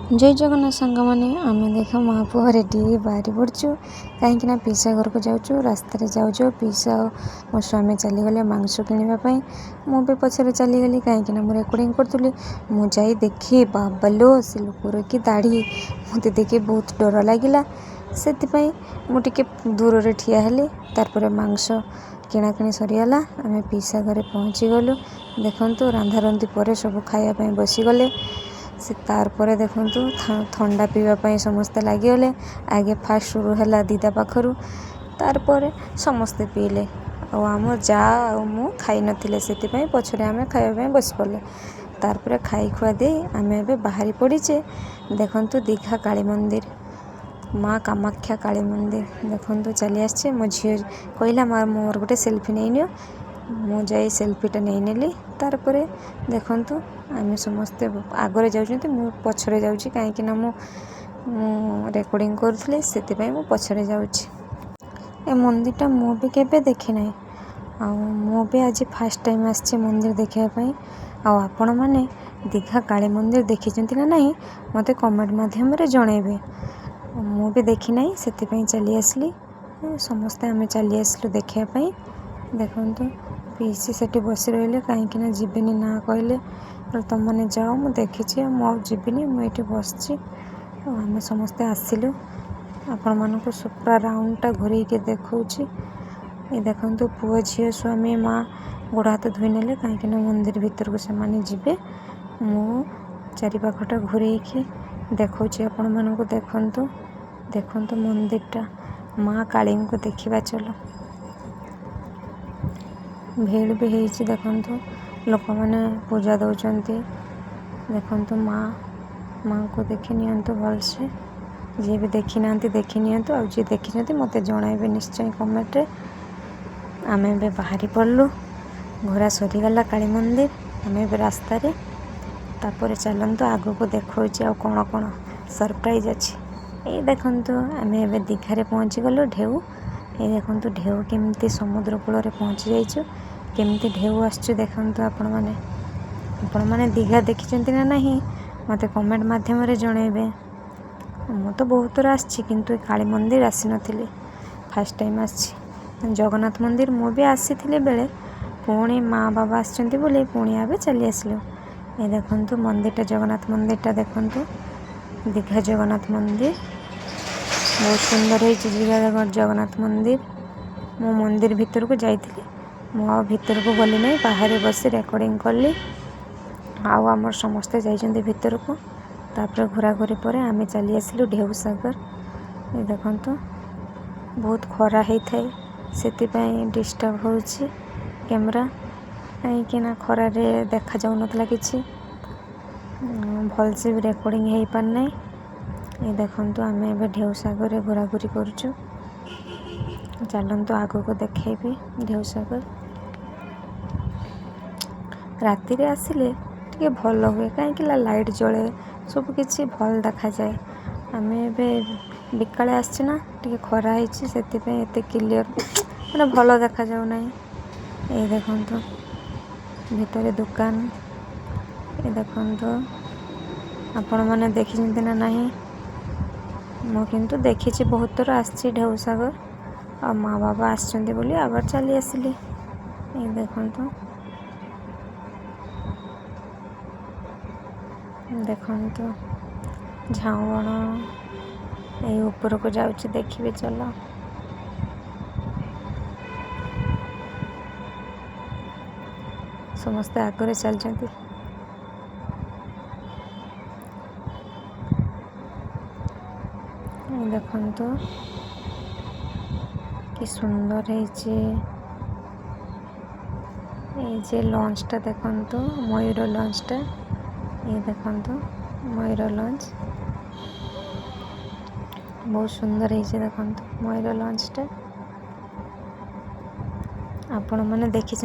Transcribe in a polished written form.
जय जगन्नाथ सांग मैंने आम देख माँ पुह रेडी बाहरी पड़चु कहीं पिसा घर को जाऊँ रास्त जाऊँ पिसा मो स्वामी चलीगले मांस किणापी मुझे पछरे चलीगली कहीं मुझे रेकर्डिंग करी मुझे देखी बाबालो से लोकर कि दाढ़ी मत देखी बहुत डर लगिला से मुझे दूर से ठिया हेली तार मांस किणाकिणी सरीगला आम पिसा घरे पहुँची गलु देखु रांधा रंधी पर सब खायापी बसीगले से तार पर देखु ठंडा पीवाई समस्ते लगिगले आगे फास्ट शुरू है दीदा पाखर तार पर समस्ते पीले आम जा मु खाई नथिले से पछरे आम खायापी बस पड़े तार पर खाई खुआ दे आम ए बाहरी पड़ीचे देखु दीघा काली मंदिर माँ कामाख्या काली मंदिर देखु चली आसे मो झी कहला माँ मोर गोटे सेल्फी नहीं नियो मु जाई सेल्फीटा नहीं नेली तार पर देखु आम समस्ते आगरे जाऊँ मु पछरे जाऊँगी कहीं मु रेकर्डिंग करुँगी से पछरे जाऊँगी ए मंदिरटा मु भी केबे देखी ना मु भी आज फास्ट टाइम आसी मंदिर देखापी आपण मैंने दीघा काली मंदिर देखी ना नहीं मत कमेंट मध्यम जनइबे मु भी देखी ना से चली आसली समस्ते आम चली आसलु देखापी देखु पीसी से बसी रही कहीं जीविनी ना कहले तुम मैंने जाओ मु देखी मुझे मुझे बस आम समस्ते आसिलु आपण मानक सुप्रा राउंडटा घूरे के देखा ये देखु पुओ झी स्वामी माँ गोड़ हाथ धोई ने कहीं मंदिर भीतर को से जीवे मु चारिपाखटा घूरे देखा आपण मानक देखु देखु मंदिरटा माँ काली को देखा चलो भीड़ भी है देखु लोक मैंने पूजा दौरान देखु माँ को देखी नियंतु भलसे जी भी देखी ना देखी नियंतु आ जी देखी मत जनइबे निश्चय कमेंट आम ए बाहरी पड़लु घोरा सरीगला काली मंदिर आम ए रास्त तापर चलतु आग को देखा कौन कौन सरप्राइज अच्छी ये देखु आम ए दीघारे पहुँची गलु ढेउ ये देखु ढेउ केमती समुद्र कूल पहुँची जाइछु केमती ढेउ आसु देखु आपण मैंने दीघा देखी ना नहीं मत कमेंट मध्यम जनइबे मु तो बहुत थर आसी किंतु काली मंदिर आसी नी फास्ट टाइम आसी जगन्नाथ मंदिर मु भी आसी बेले पुणी माँ बाबा आसछंती बोली पुणी आबे चली आसलु ये देखु मंदिरटा जगन्नाथ मंदिरटा देखु दीघा जगन्नाथ मंदिर बहुत सुंदर है दीघा जगन्नाथ मंदिर मो मंदिर भीतर को जाइए मो भीतर को गली नहीं बाहर बस रेकर्डिंग कली आमर समस्ते जाइए भीतर को तापर घोरा घोरी पर आम चली आसलु ढेउ सागर ये देखु बहुत खरा होता है से डिस्टर्ब हो कैमरा कहीं खरार देखा जाऊ ना कि भलसे भी रेकर्डिंग हो पारना ये देखु आम ए ढेउ सागर घोरा घोरी करुचु चलतु आग को देखेबी ढेउ सागर राति आसिले टे भल हुए कहीं लाइट जले सबकि भल देखा जाए आम ए बिकाले आसना टे खरा से क्लियर मैंने भल देखा जाऊना ये देखु भीतर दुकान ये देखु आपण मैंने देखी ना नहीं मु किंतु देखी बहुत थर आसी ढेउ सागर आ माँ बाबा आसछंती बोली आबार चली आसिली ये देखु देखु झाउण ये ऊपर को जाऊँ देखिए चलो समस्ते आगरे चलते देखु कि सुंदर है लंचटा देखु मयूर लंचटा ये देखु मयूर लंच बहुत सुंदर है देखु मयूर लंचटा आपण मैंने देखी